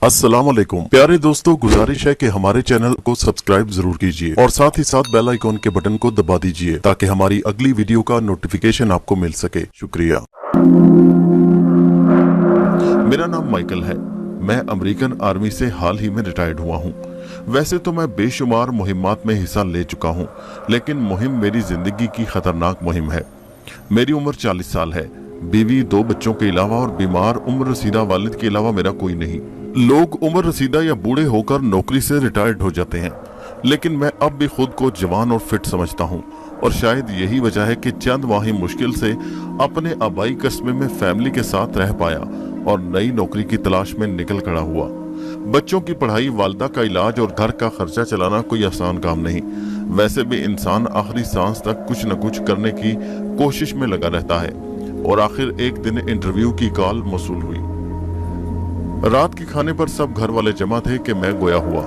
अस्सलाम वालेकुम प्यारे दोस्तों, गुजारिश है कि हमारे चैनल को सब्सक्राइब जरूर कीजिए और साथ ही साथ बेल आइकॉन के बटन को दबा दीजिए ताकि हमारी अगली वीडियो का नोटिफिकेशन आपको मिल सके। शुक्रिया। मेरा नाम माइकल है। मैं अमेरिकन आर्मी से हाल ही में रिटायर्ड हुआ हूँ। वैसे तो मैं बेशुमार मुहिमात में हिस्सा ले चुका हूँ, लेकिन मुहिम मेरी जिंदगी की खतरनाक मुहिम है। मेरी उम्र 40 साल है। बीवी, 2 बच्चों के अलावा और बीमार उम्र रसीदा वालिद के अलावा मेरा कोई नहीं। लोग उम्र रसीदा या बूढ़े होकर नौकरी से रिटायर्ड हो जाते हैं, लेकिन मैं अब भी खुद को जवान और फिट समझता हूँ और शायद यही वजह है कि चंद माह मुश्किल से अपने आबाई कस्बे में फैमिली के साथ रह पाया और नई नौकरी की तलाश में निकल खड़ा हुआ। बच्चों की पढ़ाई, वालदा का इलाज और घर का खर्चा चलाना कोई आसान काम नहीं। वैसे भी इंसान आखिरी सांस तक कुछ न कुछ करने की कोशिश में लगा रहता है और आखिर एक दिन इंटरव्यू की कॉल मौसूल हुई। रात के खाने पर सब घर वाले जमा थे कि मैं गोया हुआ।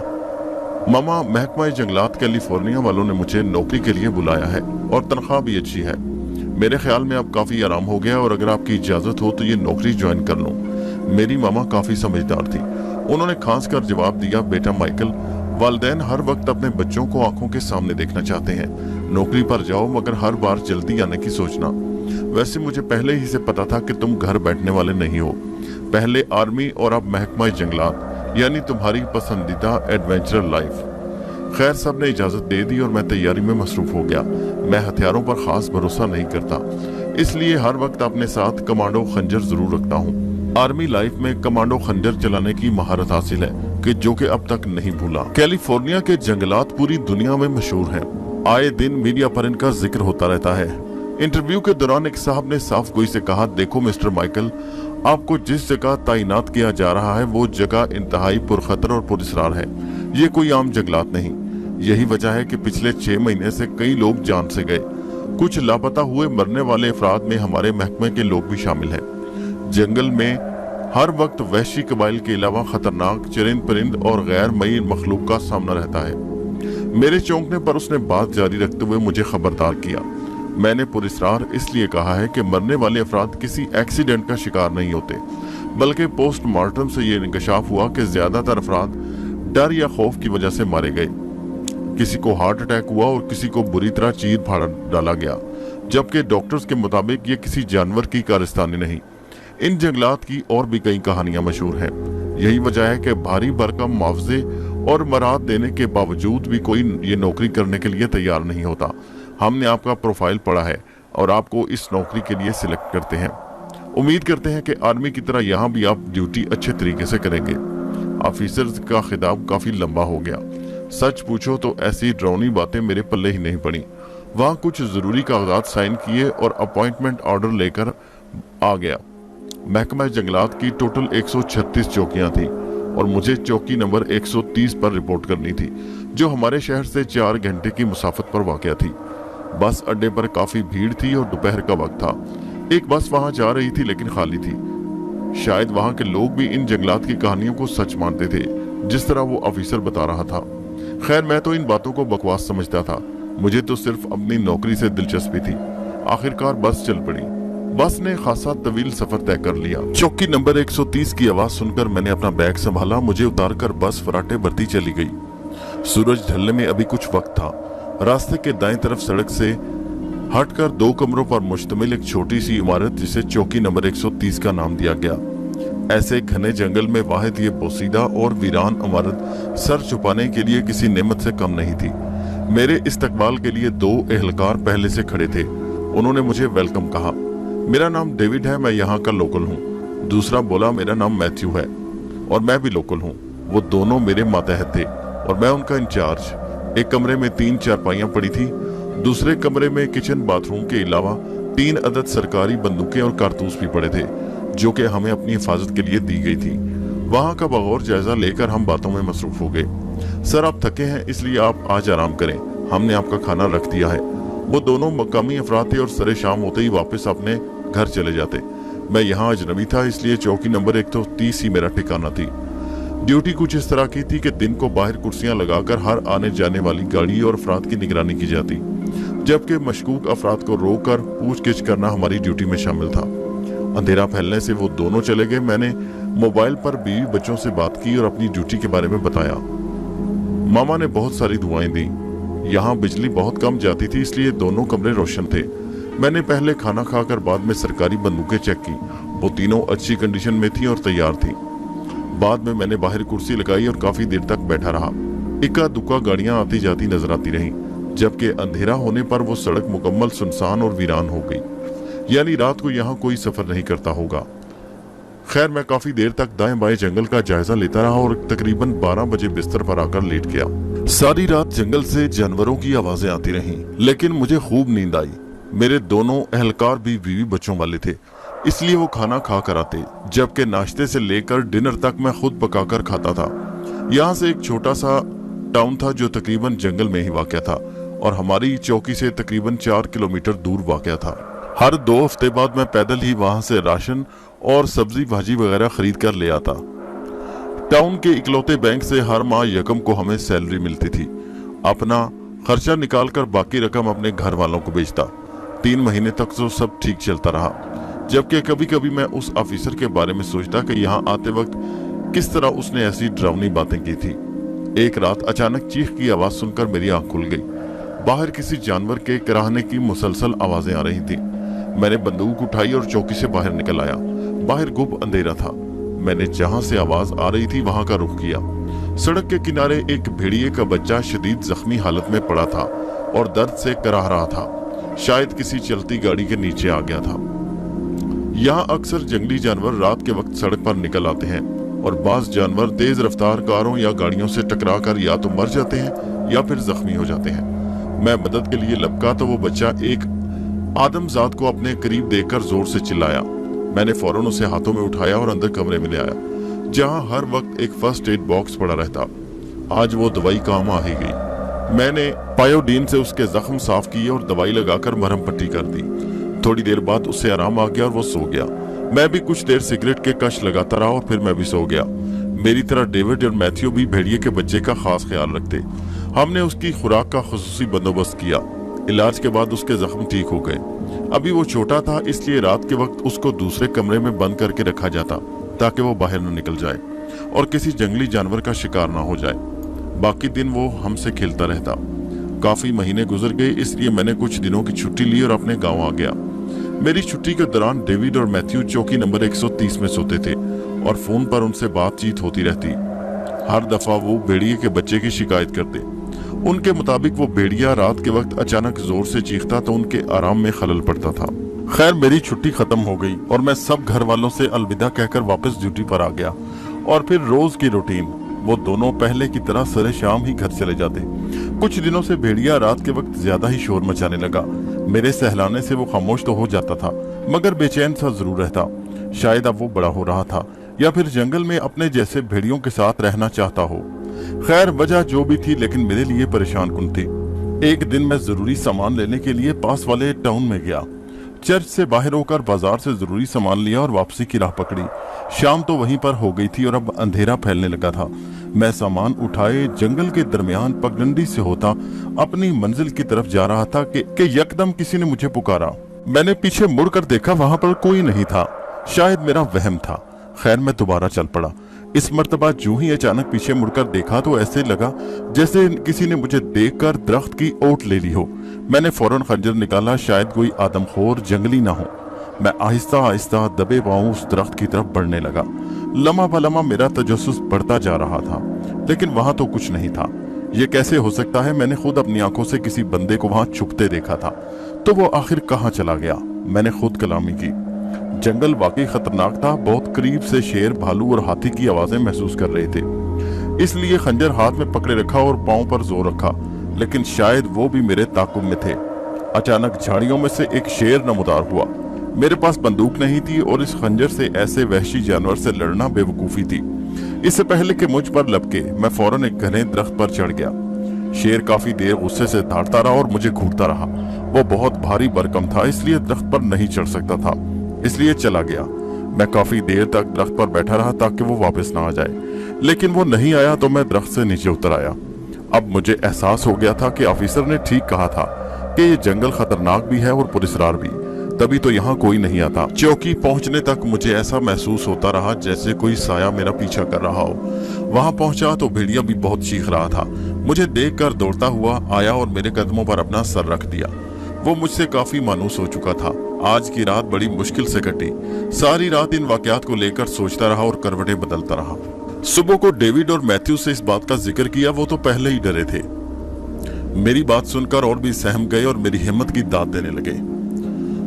मामा महकमा जंगलात कैलिफोर्निया वालों ने मुझे नौकरी के लिए बुलाया है और तनख्वाह भी अच्छी है। मेरे ख्याल में अब काफी आराम हो गया और अगर आपकी इजाजत हो तो ये नौकरी ज्वाइन कर लूं। मेरी मामा काफी समझदार थी। उन्होंने खांस कर जवाब दिया, बेटा माइकल, वालिदैन हर वक्त अपने बच्चों को आंखों के सामने देखना चाहते हैं। नौकरी पर जाओ, मगर हर बार जल्दी आने की सोचना। वैसे मुझे पहले ही से पता था कि तुम घर बैठने वाले नहीं हो। पहले आर्मी और अब महकमा जंगलात, यानी तुम्हारी पसंदीदा एडवेंचर लाइफ। खैर, सब ने इजाजत दे दी और मैं तैयारी में मसरूफ हो गया। मैं हथियारों पर खास भरोसा नहीं करता, इसलिए हर वक्त अपने साथ कमांडो खंजर जरूर रखता हूँ। आर्मी लाइफ में कमांडो खंजर चलाने की महारत हासिल है कि जो कि अब तक नहीं भूला। कैलिफोर्निया के जंगलात पूरी दुनिया में मशहूर हैं। आए दिन मीडिया पर इनका जिक्र होता रहता है। इंटरव्यू के दौरान एक साहब ने साफ गोई से कहा, देखो मिस्टर माइकल, आपको जिस जगह तैनात किया जा रहा है वो जगह इंतहाई पुरखतर और पुरअसरार है। ये कोई आम जंगलात नहीं। यही वजह है कि पिछले 6 महीने से कई लोग जान से गए। कुछ लापता हुए मरने वाले अफराद में हमारे महकमे के लोग भी शामिल हैं। जंगल में हर वक्त वहशी कबाइल के अलावा खतरनाक चरिंद परिंद और गैर मई मखलूक का सामना रहता है। मेरे चौंकने पर उसने बात जारी रखते हुए मुझे खबरदार किया। मैंने पुरअसरार इसलिए कहा है कि मरने वाले अफराद किसी एक्सीडेंट का शिकार नहीं होते, बल्कि पोस्टमार्टम से ये इंकशाफ हुआ कि ज्यादातर अफराद डर या खौफ की वजह से मारे गए। किसी को हार्ट अटैक हुआ और किसी को बुरी तरह चीर फाड़ डाला गया, जबकि डॉक्टर्स के मुताबिक ये किसी जानवर की कारस्तानी नहीं। इन जंगलात की और भी कई कहानियां मशहूर हैं। यही वजह है कि भारी भरकम मुआवजे और मराद देने के बावजूद भी कोई ये नौकरी करने के लिए तैयार नहीं होता। हमने आपका प्रोफाइल पढ़ा है और आपको इस नौकरी के लिए सिलेक्ट करते हैं। उम्मीद करते हैं कि आर्मी की तरह यहाँ भी आप ड्यूटी अच्छे तरीके से करेंगे। ऑफिसर्स का खिताब काफी लंबा हो गया। सच पूछो तो ऐसी डरावनी बातें मेरे पल्ले ही नहीं पड़ी। वहाँ कुछ जरूरी कागजात साइन किए और अपॉइंटमेंट ऑर्डर लेकर आ गया। महकमा जंगलात की टोटल 136 चौकियां थी और मुझे चौकी नंबर 130 पर रिपोर्ट करनी थी, जो हमारे शहर से 4 घंटे की मुसाफत पर वाक़या थी। बस अड्डे पर काफी भीड़ थी और दोपहर का वक्त था। एक बस वहां जा रही थी लेकिन खाली थी। शायद वहां के लोग भी इन जंगलात की कहानियों को सच मानते थे, जिस तरह वो ऑफिसर बता रहा था। खैर, मैं तो इन बातों को बकवास समझता था। मुझे तो सिर्फ अपनी नौकरी से दिलचस्पी थी। आखिरकार बस चल पड़ी। बस ने खासा तवील सफर तय कर लिया। चौकी नंबर 130 की आवाज सुनकर मैंने अपना बैग संभाला। मुझे उतारकर बस फराटे भरती चली गई। सूरज ढलने में अभी कुछ वक्त था। रास्ते के दाएं तरफ सड़क से हटकर 2 कमरों पर मुश्तमिल एक छोटी सी इमारत, जिसे चौकी नंबर 130 का नाम दिया गया। ऐसे घने जंगल में वाहिद ये बोसीदा और वीरान इमारत सर छुपाने के लिए किसी नेमत से कम नहीं थी। मेरे इस्तकबाल के लिए 2 एहलकार पहले से खड़े थे। उन्होंने मुझे वेलकम कहा। मेरा नाम डेविड है, मैं यहाँ का लोकल हूँ। दूसरा बोला, मेरा नाम मैथ्यू है और मैं भी लोकल हूँ। वो दोनों मेरे मातहत थे और मैं उनका इंचार्ज। एक कमरे में 3 चारपाइयां पड़ी थी। दूसरे कमरे में किचन बाथरूम के अलावा 3 अदद सरकारी बंदूकें और कारतूस भी पड़े थे, जो कि हमें अपनी हिफाजत के लिए दी गई थी। वहां का बगौर जायजा लेकर हम बातों में मसरूफ हो गए। सर, आप थके हैं, इसलिए आप आज आराम करें। हमने आपका खाना रख दिया है। वो दोनों मकामी अफराद थे और सरे शाम होते ही वापस अपने घर चले जाते। मैं यहाँ अजनबी था, इसलिए चौकी नंबर 130 ही मेरा ठिकाना थी। ड्यूटी कुछ इस तरह की थी कि दिन को बाहर कुर्सियां लगाकर हर आने जाने वाली गाड़ी और अफराद की निगरानी की जाती, जबकि मशकूक अफराद को रोककर पूछगिछ करना हमारी ड्यूटी में शामिल था। अंधेरा फैलने से वो दोनों चले गए। मैंने मोबाइल पर बीवी बच्चों से बात की और अपनी ड्यूटी के बारे में बताया। मामा ने बहुत सारी दुआएं दी। यहाँ बिजली बहुत कम जाती थी, इसलिए दोनों कमरे रोशन थे। मैंने पहले खाना खाकर बाद में सरकारी बंदूकें चेक की। वो तीनों अच्छी कंडीशन में थी और तैयार थी। बाद में मैंने बाहर कुर्सी लगाई और काफी देर तक बैठा रहा। इक्का दुक्का गाड़ियां आती जाती नजर आती रहीं, जबकि अंधेरा होने पर वो सड़क मुकम्मल सुनसान और वीरान हो गई। यानी रात को यहाँ कोई सफर नहीं करता होगा। खैर, मैं काफी देर तक दाएं बाएं जंगल का जायजा लेता रहा और तकरीबन 12 बजे बिस्तर पर आकर लेट गया। सारी रात जंगल से जानवरों की आवाजें आती रहीं, लेकिन मुझे खूब नींद आई। मेरे दोनों अहलकार भी बीवी बच्चों वाले थे, इसलिए वो खाना खा कर आते, जबकि नाश्ते से लेकर डिनर तक मैं खुद पकाकर खाता था। यहाँ से एक छोटा सा टाउन था जो तकरीबन जंगल में ही वाक़या था और हमारी चौकी से तकरीबन 4 किलोमीटर दूर वाक़या था। हर 2 हफ्ते बाद मैं पैदल ही वहां से राशन और सब्जी भाजी वगैरह खरीद कर ले आता। टाउन के इकलौते बैंक से हर माह यकम को हमें सैलरी मिलती थी। अपना खर्चा निकालकर बाकी रकम अपने घर वालों को बेचता। 3 महीने तक तो सब ठीक चलता रहा, जबकि कभी कभी मैं उस ऑफिसर के बारे में सोचता कि यहाँ आते वक्त किस तरह उसने ऐसी डरावनी बातें की थी। एक रात अचानक चीख की आवाज सुनकर मेरी आंख खुल गई। बाहर किसी जानवर के कराहने की मुसलसल आवाजें आ रही थी। मैंने बंदूक उठाई और चौकी से बाहर निकल आया। बाहर गुप अंधेरा था। मैंने जहां से आवाज आ रही थी वहां का रुख किया। सड़क के किनारे एक भेड़िए का बच्चा शदीद जख्मी हालत में पड़ा था और दर्द से कराह रहा था। शायद किसी चलती गाड़ी के नीचे आ गया था। यहाँ अक्सर जंगली जानवर रात के वक्त सड़क पर निकल आते हैं और बाज जानवर तेज रफ्तार कारों या गाड़ियों से टकराकर या तो मर जाते हैं या फिर जख्मी हो जाते हैं। मैं मदद के लिए लपका तो वो बच्चा एक आदमजात को अपने करीब देखकर जोर से चिल्लाया। मैंने फौरन उसे हाथों में उठाया और अंदर कमरे में ले आया, जहां हर वक्त एक फर्स्ट एड बॉक्स पड़ा रहता। आज वो दवाई काम आ ही गई। मैंने पायोडीन से उसके जख्म साफ किए और दवाई लगाकर मरहम पट्टी कर दी। थोड़ी देर बाद उससे आराम आ गया और वो सो गया। मैं भी कुछ देर सिगरेट के कश लगाता रहा और फिर मैं भी सो गया। मेरी तरह डेविड और मैथ्यू भी भेड़िए के बच्चे का खास ख्याल रखते। हमने उसकी खुराक का खुसूसी बंदोबस्त किया। इलाज के बाद उसके जख्म ठीक हो गए। अभी वो छोटा था, इसलिए रात के वक्त उसको दूसरे कमरे में बंद करके रखा जाता ताकि वो बाहर न निकल जाए और किसी जंगली जानवर का शिकार ना हो जाए। बाकी दिन वो हमसे खेलता रहता। काफी महीने गुजर गए, इसलिए मैंने कुछ दिनों की छुट्टी ली और अपने गाँव आ गया। मेरी छुट्टी के दौरान डेविड और मैथ्यू चौकी नंबर 130 में सोते थे और फोन पर उनसे बातचीत होती रहती। हर दफा वो भेड़िए के बच्चे की शिकायत करते। उनके मुताबिक वो भेड़िया रात के वक्त अचानक जोर से चीखता तो उनके आराम में खलल पड़ता था। खैर, मेरी छुट्टी खत्म हो गई और मैं सब घर वालों से अलविदा कहकर वापस ड्यूटी पर आ गया। और फिर रोज की रूटीन, वो दोनों पहले की तरह सरे शाम ही घर चले जाते। कुछ दिनों से भेड़िया रात के वक्त ज्यादा ही शोर मचाने लगा। मेरे सहलाने से वो खामोश तो हो जाता था, मगर बेचैन सा जरूर रहता। शायद अब वो बड़ा हो रहा था या फिर जंगल में अपने जैसे भेड़ियों के साथ रहना चाहता हो। खैर, वजह जो भी थी, लेकिन मेरे लिए परेशान कुन थी। एक दिन मैं जरूरी सामान लेने के लिए पास वाले टाउन में गया। चर्च से बाहर होकर बाजार से जरूरी सामान लिया और वापसी की राह पकड़ी। शाम तो वहीं पर हो गई थी और अब अंधेरा फैलने लगा था। मैं सामान उठाए जंगल के दरमियान पगडंडी से होता अपनी मंजिल की तरफ जा रहा था कि यकदम किसी ने मुझे पुकारा। मैंने पीछे मुड़कर देखा, वहां पर कोई नहीं था। शायद मेरा वहम था। खैर, मैं दोबारा चल पड़ा। इस मर्तबा जो ही अचानक पीछे मुड़कर देखा तो ऐसे लगा जैसे किसी ने मुझे देखकर दरख्त की ओट ले ली हो। मैंने फौरन खंजर निकाला, शायद कोई आदमखोर जंगली ना हो। मैं आहिस्ता आहिस्ता दबे पांव उस दरख्त की तरफ बढ़ने लगा। लम्हा पलम्हा मेरा तजस्सुस बढ़ता जा रहा था, लेकिन वहां तो कुछ नहीं था। ये कैसे हो सकता है? मैंने खुद अपनी आंखों से किसी बंदे को वहां छुपते देखा था, तो वो आखिर कहाँ चला गया? मैंने खुद कलामी की। जंगल वाकई खतरनाक था। बहुत करीब से शेर, भालू और हाथी की आवाजें महसूस कर रहे थे। इसलिए खंजर हाथ में पकड़े रखा और पांव पर जोर रखा, लेकिन शायद वो भी मेरे ताकुब में थे। अचानक झाड़ियों में से एक शेर नमूदार हुआ। मेरे पास बंदूक नहीं थी और इस खंजर से ऐसे वहशी जानवर से लड़ना बेवकूफी थी। इससे पहले कि मुझ पर लपके, मैं फौरन एक घने दरख्त पर चढ़ गया। शेर काफी देर गुस्से से दहाड़ता रहा और मुझे घूरता रहा। वो बहुत भारी भरकम था, इसलिए दरख्त पर नहीं चढ़ सकता था, इसलिए चला गया। मैं काफी देर तक दरख्त पर बैठा रहा ताकि वो वापस ना आ जाए, लेकिन वो नहीं आया तो मैं दरख्त से नीचे उतर आया। अब मुझे एहसास हो गया था कि ऑफिसर ने ठीक कहा था कि ये जंगल खतरनाक भी है और पुरस्रार भी। तभी तो यहाँ कोई नहीं आता। चौकी पहुंचने तक मुझे ऐसा महसूस होता रहा जैसे कोई साया मेरा पीछा कर रहा हो। वहां पहुंचा तो भेड़िया भी बहुत चीख रहा था। मुझे देखकर दौड़ता हुआ आया और मेरे कदमों पर अपना सर रख दिया। वो मुझसे काफी मायूस हो चुका था। आज की रात बड़ी मुश्किल से कटी। सारी रात इन वाकयात को लेकर सोचता रहा और करवटें बदलता रहा। सुबह को डेविड और मैथ्यू से इस बात का जिक्र किया। वो तो पहले ही डरे थे। मेरी बात सुनकर और भी सहम गए और मेरी हिम्मत की दाद देने लगे।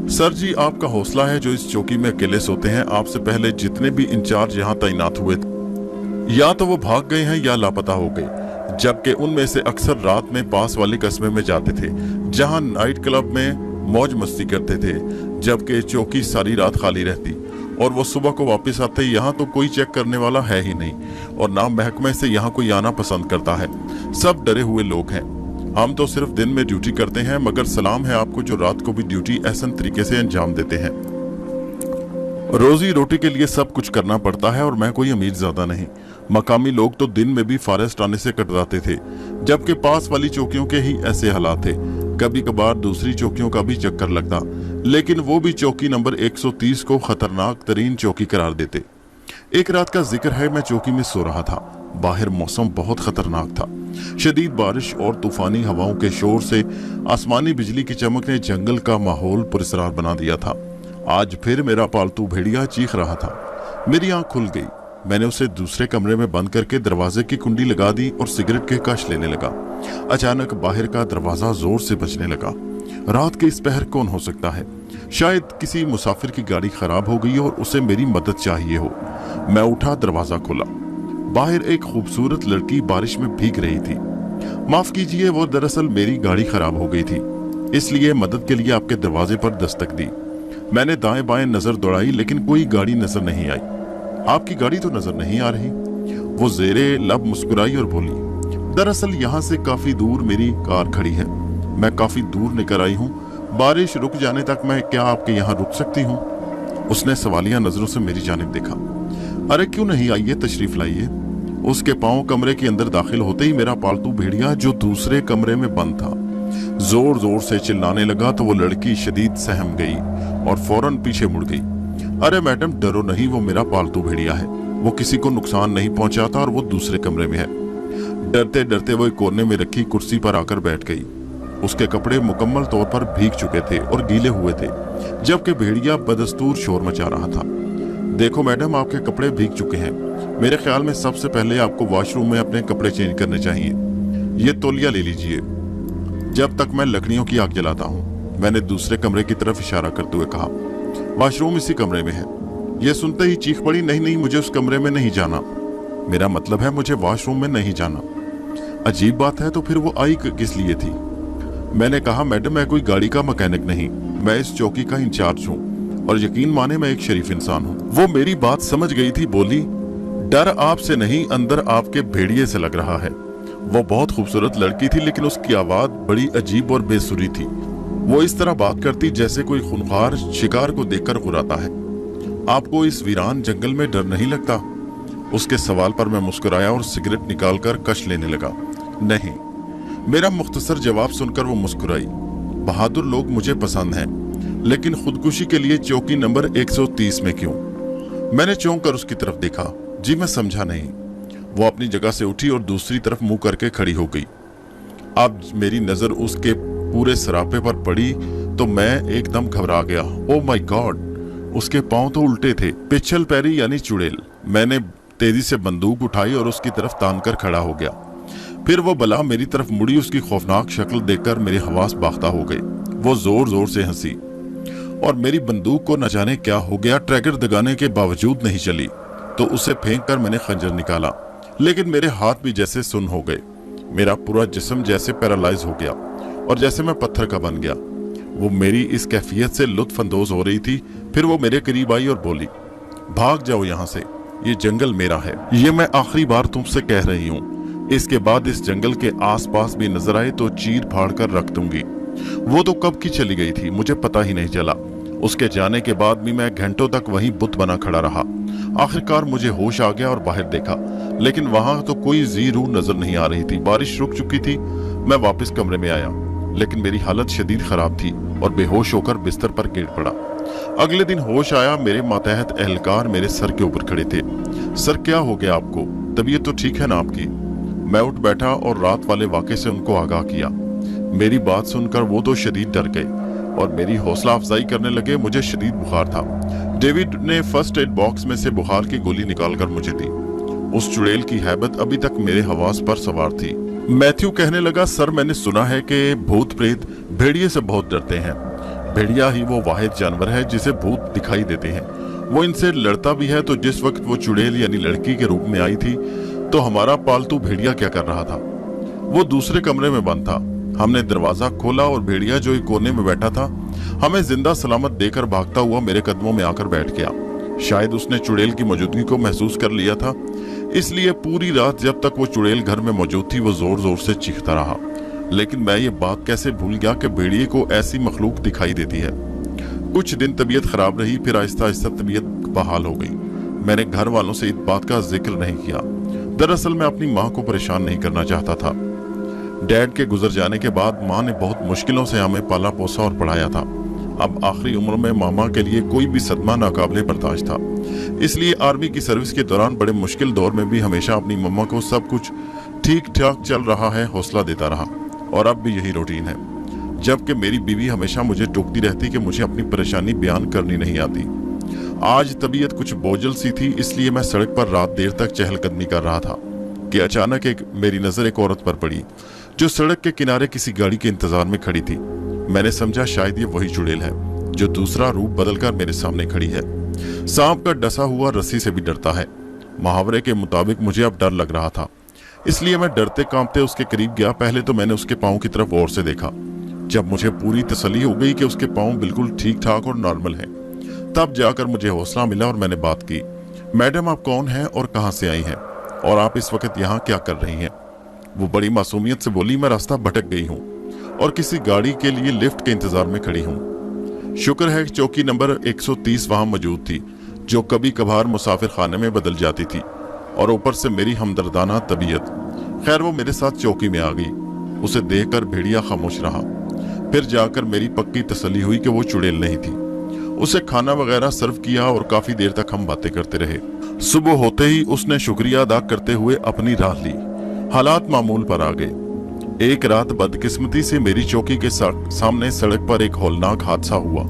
सर जी, आपका हौसला है जो इस चौकी में अकेले सोते हैं। आपसे पहले जितने भी इंचार्ज यहाँ तैनात हुए थे या तो वो भाग गए हैं या लापता हो गए, जबकि उनमें से अक्सर रात में पास वाले कस्बे में जाते थे जहाँ नाइट क्लब में मौज मस्ती करते थे, जबकि चौकी सारी रात खाली रहती और वो सुबह को वापस आते। यहाँ तो कोई चेक करने वाला है ही नहीं और ना महकमे से यहाँ कोई आना पसंद करता है। सब डरे हुए लोग हैं। हम तो सिर्फ दिन में ड्यूटी करते हैं, मगर सलाम है आपको जो रात को भी ड्यूटी ऐसन तरीके से अंजाम देते हैं। रोजी रोटी के लिए सब कुछ करना पड़ता है और मैं कोई अमीर ज्यादा नहीं। मकामी लोग तो दिन में भी फॉरेस्ट आने से कतराते थे, जबकि पास वाली चौकियों के ही ऐसे हालात थे। कभी कभार दूसरी चौकियों का भी चक्कर लगता, लेकिन वो भी चौकी नंबर 130 को खतरनाक तरीन चौकी करार देते। एक रात का जिक्र है, मैं चौकी में सो रहा था। बाहर मौसम बहुत खतरनाक था। शदीद बारिश और तूफानी हवाओं के शोर से आसमानी बिजली की चमक ने जंगल का माहौल पुरस्कार बना दिया था। आज फिर मेरा पालतू भेड़िया चीख रहा था। मेरी आंख खुल गई। मैंने उसे दूसरे कमरे में बंद करके दरवाजे की कुंडी लगा दी और सिगरेट के कश लेने लगा। अचानक बाहर का दरवाजा जोर से बजने लगा। रात के इस पहर कौन हो सकता है? शायद किसी मुसाफिर की गाड़ी खराब हो गई और उसे मेरी मदद चाहिए हो। मैं उठा, दरवाजा खोला। बाहर एक खूबसूरत लड़की बारिश में भीग रही थी। माफ कीजिए, वो दरअसल मेरी गाड़ी खराब हो गई थी, इसलिए मदद के लिए आपके दरवाजे पर दस्तक दी। मैंने दाएं बाएं नजर दौड़ाई, लेकिन कोई गाड़ी नजर नहीं आई। आपकी गाड़ी तो नजर नहीं आ रही। वो जेरे लब मुस्कुराई और बोली, दरअसल यहाँ से काफी दूर मेरी कार खड़ी है। मैं काफी दूर निकल आई हूँ। बारिश रुक जाने तक मैं क्या आपके यहाँ रुक सकती हूँ? उसने सवालिया नजरों से मेरी जानिब देखा। अरे क्यों नहीं, आइए तशरीफ लाइए। उसके पांव कमरे के अंदर दाखिल होते ही मेरा पालतू भेड़िया, जो दूसरे कमरे में बंद था, जोर जोर से चिल्लाने लगा। तो वो लड़की शदीद सहम गई और फौरन पीछे मुड़ गई। अरे मैडम, डरो नहीं, वो मेरा पालतू भेड़िया है। वो किसी को नुकसान नहीं पहुंचाता और वो दूसरे कमरे में है। डरते डरते वो एक कोने में रखी कुर्सी पर आकर बैठ गई। उसके कपड़े मुकम्मल तौर पर भीग चुके थे और गीले हुए थे, जबकि भेड़िया बदस्तूर शोर मचा रहा था। देखो मैडम, आपके कपड़े भीग चुके हैं। मेरे ख्याल में सबसे पहले आपको वॉशरूम में अपने कपड़े चेंज करने चाहिए। ये तौलिया ले लीजिए, जब तक मैं लकड़ियों की आग जलाता हूँ। मैंने दूसरे कमरे की तरफ इशारा करते हुए कहा। वॉशरूम इसी कमरे में है। ये सुनते ही चीख पड़ी, नहीं नहीं, मुझे उस कमरे में नहीं जाना। मेरा मतलब है मुझे वॉशरूम में नहीं जाना। अजीब बात है, तो फिर वो आई किस लिए थी? मैंने कहा, मैडम मैं कोई गाड़ी का मैकेनिक नहीं, मैं इस चौकी का इंचार्ज हूँ और यकीन माने मैं एक शरीफ इंसान हूँ। वो मेरी बात समझ गई थी, बोली, डर आपसे नहीं, अंदर आपके भेड़िए से लग रहा है। वो बहुत खूबसूरत लड़की थी, लेकिन उसकी आवाज बड़ी अजीब और बेसुरी थी। वो इस तरह बात करती जैसे कोई खूंखार शिकार को देखकर गुर्राता है। आपको इस वीरान जंगल में डर नहीं लगता? उसके सवाल पर मैं मुस्कुराया और सिगरेट निकालकर कश लेने लगा। नहीं। मेरा मुख्तसर जवाब सुनकर वो मुस्कुराई। बहादुर लोग मुझे पसंद हैं, लेकिन खुदकुशी के लिए चौकी नंबर 130 में क्यों? मैंने चौंक कर उसकी तरफ देखा। जी मैं समझा नहीं। वो अपनी जगह से उठी और दूसरी तरफ मुंह करके खड़ी हो गई। अब मेरी नजर उसके पूरे सरापे पर पड़ी तो मैं एकदम घबरा गया। ओ माय गॉड, उसके पांव तो उल्टे थे, पिछल पैरी यानी चुड़ैल। मैंने तेजी से बंदूक उठाई और उसकी तरफ तान कर खड़ा हो गया। फिर वो बला मेरी तरफ मुड़ी। उसकी खौफनाक शक्ल देखकर मेरे हवास बाख्ता हो गए। वो जोर जोर से हंसी और मेरी बंदूक को न जाने क्या हो गया, ट्रैगर दगाने के बावजूद नहीं चली। तो उसे फेंक कर मैंने खंजर निकाला, लेकिन मेरे हाथ भी जैसे सुन्न हो गए। मेरा पूरा जिस्म जैसे पैरालाइज हो गया और जैसे मैं पत्थर का बन गया। वो मेरी इस कैफियत से लुत्फ अंदोज हो रही थी। फिर वो मेरे करीब आई और बोली, भाग जाओ यहाँ से, ये जंगल मेरा है। ये मैं आखिरी बार तुमसे कह रही हूँ। इसके बाद इस जंगल के आसपास भी नजर आए तो चीर फाड़ कर रख दूंगी। वो तो कब की चली गई थी, मुझे पता ही नहीं चला। उसके जाने के बाद भी मैं घंटों तक वहीं बुत बना खड़ा रहा। आखिरकार मुझे होश आ गया और बाहर देखा, लेकिन वहां तो कोई जी रूह नजर नहीं आ रही थी। बारिश रुक चुकी थी। मैं वापस कमरे में आया, लेकिन मेरी हालत शदीद खराब थी और बेहोश होकर बिस्तर पर गिर पड़ा। अगले दिन होश आया, मेरे मातहत एहलकार मेरे सर के ऊपर खड़े थे। सर, क्या हो गया आपको? तबीयत तो ठीक है ना आपकी? मैं उठ बैठा और रात वाले वाक़े से उनको आगाह किया। मेरी बात सुनकर वो तो शदीद डर गए और मेरी हौसला अफजाई करने लगे। मुझे शदीद बुखार था। डेविड ने फर्स्ट एड बॉक्स में से बुखार की गोली निकालकर मुझे दी। उस चुड़ैल की हैबत अभी तक मेरे हवास पर सवार थी। मैथ्यू कहने लगा, सर मैंने सुना है कि भूत प्रेत भेड़िए से बहुत डरते हैं। भेड़िया ही वो वाहिद जानवर है जिसे भूत दिखाई देते हैं। वो इनसे लड़ता भी है। तो जिस वक्त वो चुड़ैल यानी लड़की के रूप में आई थी तो हमारा पालतू भेड़िया क्या कर रहा था? वो दूसरे कमरे में बंद था। हमने दरवाजा खोला और भेड़िया जो एक कोने में बैठा था हमें जिंदा सलामत देकर भागता हुआ मेरे कदमों में आकर बैठ गया। शायद उसने चुड़ैल की मौजूदगी को महसूस कर लिया था, इसलिए पूरी रात जब तक वो चुड़ैल घर में मौजूद थी वो जोर जोर से चीखता रहा। लेकिन मैं ये बात कैसे भूल गया कि भेड़िए को ऐसी मखलूक दिखाई देती है। कुछ दिन तबीयत खराब रही, फिर आहिस्ता आहिस्ता तबीयत बहाल हो गई। मैंने घर वालों से इस बात का जिक्र नहीं किया। दरअसल मैं अपनी माँ को परेशान नहीं करना चाहता था। डैड के गुजर जाने के बाद माँ ने बहुत मुश्किलों से हमें पाला पोसा और पढ़ाया था। अब आखिरी उम्र में मामा के लिए कोई भी सदमा नाकाबिले बर्दाश्त था, इसलिए आर्मी की सर्विस के दौरान बड़े मुश्किल दौर में भी हमेशा अपनी मम्मा को सब कुछ ठीक ठाक चल रहा है हौसला देता रहा। और अब भी यही रूटीन है, जबकि मेरी बीवी हमेशा मुझे टोकती रहती कि मुझे अपनी परेशानी बयान करनी नहीं आती। आज तबीयत कुछ बोझल सी थी, इसलिए मैं सड़क पर रात देर तक चहलकदमी कर रहा था कि अचानक मेरी नजर एक औरत पर पड़ी जो सड़क के किनारे किसी गाड़ी के इंतजार में खड़ी थी। मैंने समझा शायद ये वही चुड़ैल है जो दूसरा रूप बदलकर मेरे सामने खड़ी है। सांप का डसा हुआ रस्सी से भी डरता है। मुहावरे के मुताबिक मुझे अब डर लग रहा था, इसलिए मैं डरते कांपते उसके करीब गया। पहले तो मैंने उसके पाँव की तरफ गौर से देखा। जब मुझे पूरी तसल्ली हो गई कि उसके पाँव बिल्कुल ठीक ठाक और नॉर्मल हैं, तब जाकर मुझे हौसला मिला और मैंने बात की। मैडम, आप कौन हैं और कहाँ से आई हैं, और आप इस वक्त यहाँ क्या कर रही हैं? वो बड़ी मासूमियत से बोली, मैं रास्ता भटक गई हूँ और किसी गाड़ी के लिए लिफ्ट के इंतजार में खड़ी हूँ। शुक्र है कि चौकी नंबर 130 वहां मौजूद थी, जो कभी कभार मुसाफिर खाने में बदल जाती थी, और ऊपर से मेरी हमदर्दाना तबीयत। खैर वो मेरे साथ चौकी में आ गई। उसे देखकर भेड़िया खामोश रहा। फिर जाकर मेरी पक्की तसल्ली हुई कि वो चुड़ैल नहीं थी। उसे खाना वगैरह सर्व किया और काफी देर तक हम बातें करते रहे। सुबह होते ही उसने शुक्रिया अदा करते हुए अपनी राह ली। हालात मामूल पर आ गए। एक रात बदकिस्मती से मेरी चौकी के सामने सड़क पर एक हौलनाक हादसा हुआ।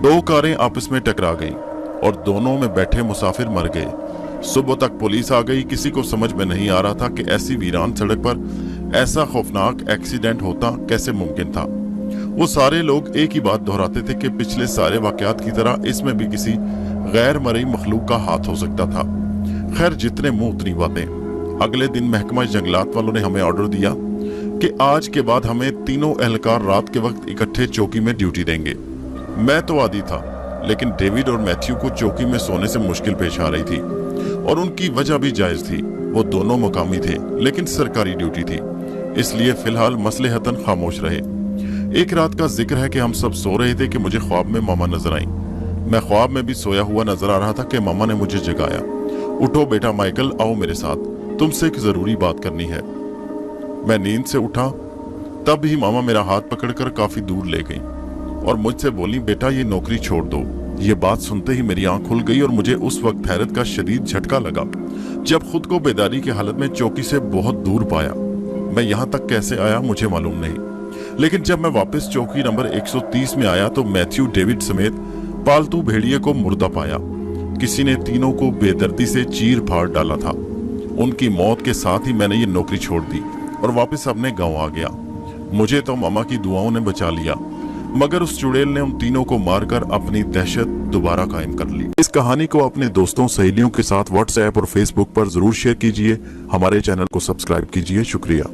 2 कारें आपस में टकरा गईं और दोनों में बैठे मुसाफिर मर गए। सुबह तक पुलिस आ गई। किसी को समझ में नहीं आ रहा था कि ऐसी वीरान सड़क पर ऐसा खौफनाक एक्सीडेंट होता कैसे मुमकिन था। वो सारे लोग एक ही बात दोहराते थे कि पिछले सारे वाकयात की तरह इसमें भी किसी गैर मरई मखलूक का हाथ हो सकता था। खैर, जितने मुंह उतनी बातें। अगले दिन महकमा जंगलात वालों ने हमें ऑर्डर दिया कि आज के बाद हमें तीनों एहलकार रात के वक्त इकट्ठे चौकी में ड्यूटी देंगे। मैं तो आदी था, लेकिन डेविड और मैथ्यू को चौकी में सोने से मुश्किल पेश आ रही थी, और उनकी वजह भी जायज थी। वो दोनों मुकामी थे, लेकिन सरकारी ड्यूटी थी, इसलिए फिलहाल मसलहतन खामोश रहे। एक रात का जिक्र है कि हम सब सो रहे थे कि मुझे ख्वाब में मामा नजर आई। मैं ख्वाब में भी सोया हुआ नजर आ रहा था कि मामा ने मुझे जगाया। उठो बेटा माइकल, आओ मेरे साथ, तुमसे एक जरूरी बात करनी है। मैं नींद से उठा, तब ही मामा मेरा हाथ पकड़कर काफी दूर ले गई और मुझसे बोली, बेटा ये नौकरी छोड़ दो। ये बात सुनते ही मेरी आंख खुल गई और मुझे उस वक्त हैरत का शदीद झटका लगा जब खुद को बेदारी की हालत में चौकी से बहुत दूर पाया। मैं यहाँ तक कैसे आया मुझे मालूम नहीं, लेकिन जब मैं वापस चौकी नंबर 130 में आया तो मैथ्यू डेविड समेत पालतू भेड़िए को मुर्दा पाया। किसी ने तीनों को बेदर्दी से चीर फाड़ डाला था। उनकी मौत के साथ ही मैंने ये नौकरी छोड़ दी और वापस अपने गांव आ गया। मुझे तो मामा की दुआओं ने बचा लिया, मगर उस चुड़ैल ने उन तीनों को मारकर अपनी दहशत दोबारा कायम कर ली। इस कहानी को अपने दोस्तों सहेलियों के साथ व्हाट्सएप और फेसबुक पर जरूर शेयर कीजिए। हमारे चैनल को सब्सक्राइब कीजिए। शुक्रिया।